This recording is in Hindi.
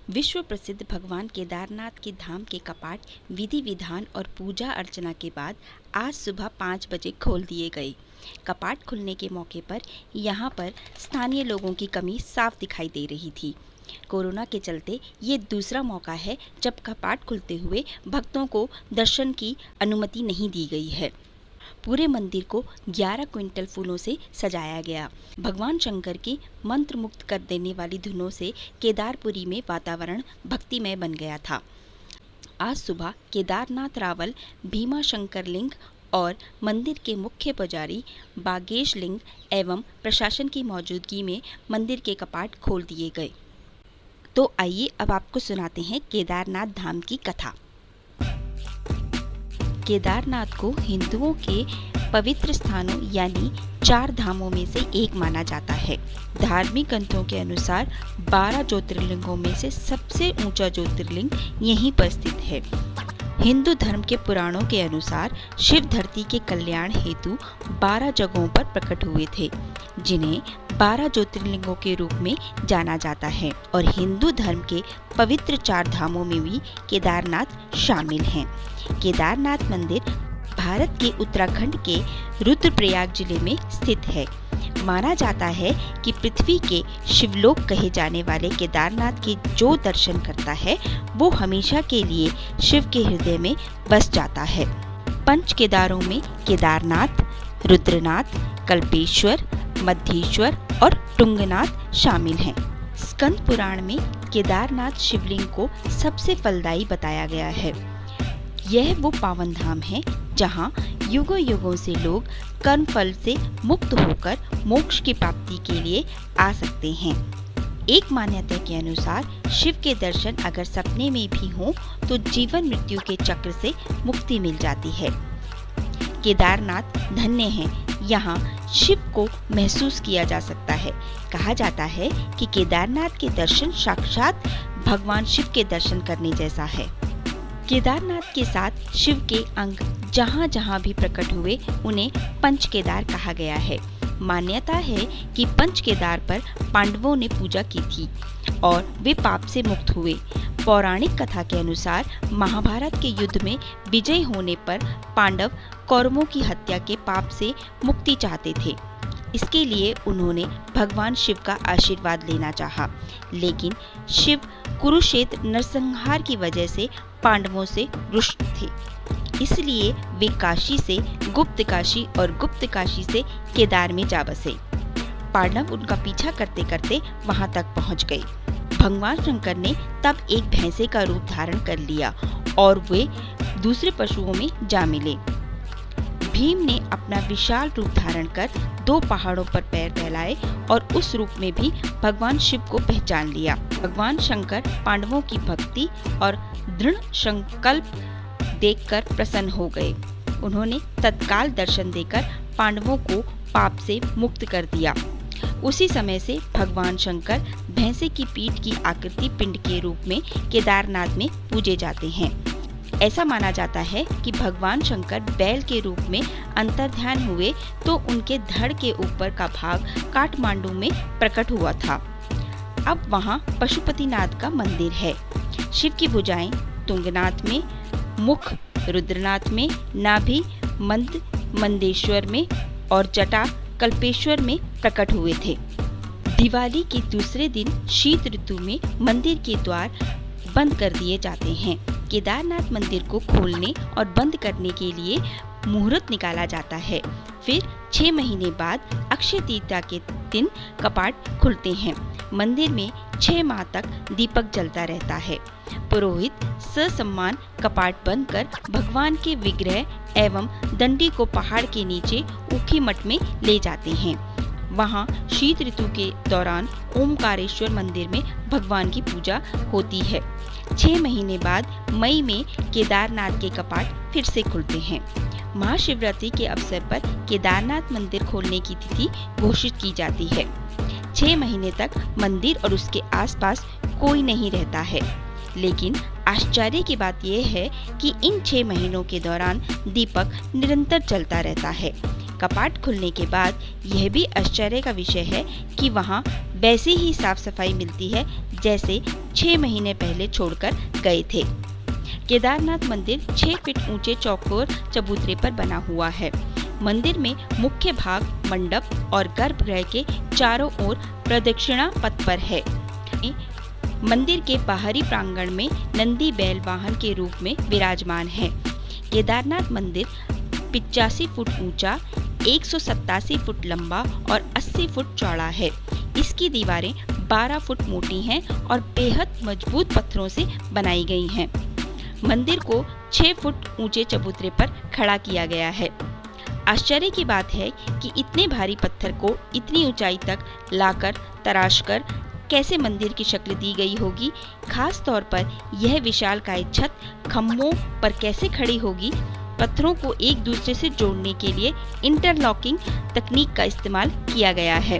विश्व प्रसिद्ध भगवान केदारनाथ के धाम के कपाट विधि विधान और पूजा अर्चना के बाद आज सुबह 5 बजे खोल दिए गए। कपाट खुलने के मौके पर यहाँ पर स्थानीय लोगों की कमी साफ दिखाई दे रही थी। कोरोना के चलते ये दूसरा मौका है जब कपाट खुलते हुए भक्तों को दर्शन की अनुमति नहीं दी गई है। पूरे मंदिर को 11 क्विंटल फूलों से सजाया गया। भगवान शंकर की मंत्र मुक्त कर देने वाली धुनों से केदारपुरी में वातावरण भक्तिमय बन गया था। आज सुबह केदारनाथ रावल, भीमा शंकर लिंग और मंदिर के मुख्य पुजारी बागेश लिंग एवं प्रशासन की मौजूदगी में मंदिर के कपाट खोल दिए गए। तो आइए अब आपको सुनाते हैं केदारनाथ धाम की कथा। केदारनाथ को हिंदुओं के पवित्र स्थानों यानी 4 धामों में से एक माना जाता है। धार्मिक ग्रंथों के अनुसार 12 ज्योतिर्लिंगों में से सबसे ऊंचा ज्योतिर्लिंग यहीं पर स्थित है। हिंदू धर्म के पुराणों के अनुसार शिव धरती के कल्याण हेतु 12 जगहों पर प्रकट हुए थे, जिन्हें 12 ज्योतिर्लिंगों के रूप में जाना जाता है और हिंदू धर्म के पवित्र 4 धामों में भी केदारनाथ शामिल हैं। केदारनाथ मंदिर भारत के उत्तराखंड के रुद्रप्रयाग जिले में स्थित है। माना जाता है कि पृथ्वी के शिवलोक कहे जाने वाले केदारनाथ के जो दर्शन करता है वो हमेशा के लिए शिव के हृदय में बस जाता है। पंच केदारों में केदारनाथ, रुद्रनाथ, कल्पेश्वर, मद्धेश्वर और टुंगनाथ शामिल हैं। स्कंद पुराण में केदारनाथ शिवलिंग को सबसे फलदायी बताया गया है। यह वो पावन धाम है जहाँ युगों युगों से लोग कर्म फल से मुक्त होकर मोक्ष की प्राप्ति के लिए आ सकते हैं। एक मान्यता के अनुसार शिव के दर्शन अगर सपने में भी हों तो जीवन मृत्यु के चक्र से मुक्ति मिल जाती है। केदारनाथ धन्य है, यहाँ शिव को महसूस किया जा सकता है। कहा जाता है कि केदारनाथ के दर्शन साक्षात भगवान शिव के दर्शन करने जैसा है। केदारनाथ के साथ शिव के अंग जहाँ जहाँ भी प्रकट हुए उन्हें पंच केदार कहा गया है। मान्यता है कि पंच केदार पर पांडवों ने पूजा की थी और वे पाप से मुक्त हुए। पौराणिक कथा के अनुसार महाभारत के युद्ध में विजय होने पर पांडव कौरवों की हत्या के पाप से मुक्ति चाहते थे। इसके लिए उन्होंने भगवान शिव का आशीर्वाद लेना चाहा, लेकिन शिव कुरुक्षेत्र नरसंहार की वजह से पांडवों से रुष्ट थे। इसलिए वे काशी से गुप्त काशी और गुप्त काशी से केदार में जा बसे। पांडव उनका पीछा करते करते वहां तक पहुंच गए। भगवान शंकर ने तब एक भैंसे का रूप धारण कर लिया और वे दूसरे पशुओं में जा मिले। भीम ने अपना विशाल रूप धारण कर 2 पहाड़ों पर पैर फैलाए और उस रूप में भी भगवान शिव को पहचान लिया। भगवान शंकर पांडवों की भक्ति और दृढ़ संकल्प देखकर प्रसन्न हो गए। उन्होंने तत्काल दर्शन देकर पांडवों को पाप से मुक्त कर दिया। उसी समय से भगवान शंकर भैंसे की पीठ की आकृति पिंड के रूप में केदारनाथ में पूजे जाते हैं। ऐसा माना जाता है कि भगवान शंकर बैल के रूप में अंतर्ध्यान हुए तो उनके धड़ के ऊपर का भाग काठमांडू में प्रकट हुआ था। अब वहाँ पशुपतिनाथ का मंदिर है। शिव की भुजाएं तुंगनाथ में, मुख रुद्रनाथ में, नाभि मंदेश्वर में और जटा कल्पेश्वर में प्रकट हुए थे। दिवाली के दूसरे दिन शीत ऋतु में मंदिर के द्वार बंद कर दिए जाते हैं। केदारनाथ मंदिर को खोलने और बंद करने के लिए मुहूर्त निकाला जाता है। फिर 6 महीने बाद अक्षय तृतीया के दिन कपाट खुलते हैं। मंदिर में 6 माह तक दीपक जलता रहता है। पुरोहित ससम्मान कपाट बंद कर भगवान के विग्रह एवं दंडी को पहाड़ के नीचे ऊखी मठ में ले जाते हैं। वहाँ शीत ऋतु के दौरान ओमकारेश्वर मंदिर में भगवान की पूजा होती है। 6 महीने बाद मई में केदारनाथ के कपाट फिर से खुलते हैं। महाशिवरात्रि के अवसर पर केदारनाथ मंदिर खोलने की तिथि घोषित की जाती है। 6 महीने तक मंदिर और उसके आसपास कोई नहीं रहता है, लेकिन आश्चर्य की बात यह है कि इन 6 महीनों के दौरान दीपक निरंतर जलता रहता है। कपाट खुलने के बाद यह भी आश्चर्य का विषय है कि वहां वैसी ही साफ सफाई मिलती है जैसे 6 महीने पहले छोड़कर गए थे। केदारनाथ मंदिर 6 फीट ऊंचे चौकोर चबूतरे पर बना हुआ है। मंदिर में मुख्य भाग मंडप और गर्भगृह के चारों ओर प्रदक्षिणा पथ पर है। मंदिर के बाहरी प्रांगण में नंदी बैल वाहन के रूप में विराजमान है। केदारनाथ मंदिर 85 फुट ऊंचा, 187 फुट लंबा और 80 फुट चौड़ा है। इसकी दीवारें 12 फुट मोटी हैं और बेहद मजबूत पत्थरों से बनाई गई हैं। मंदिर को 6 फुट ऊंचे चबूतरे पर खड़ा किया गया है। आश्चर्य की बात है कि इतने भारी पत्थर को इतनी ऊंचाई तक लाकर तराशकर कैसे मंदिर की शक्ल दी गई होगी। खास तौर पर यह विशालकाय छत खम्भों पर कैसे खड़ी होगी। पत्थरों को एक दूसरे से जोड़ने के लिए इंटरलॉकिंग तकनीक का इस्तेमाल किया गया है।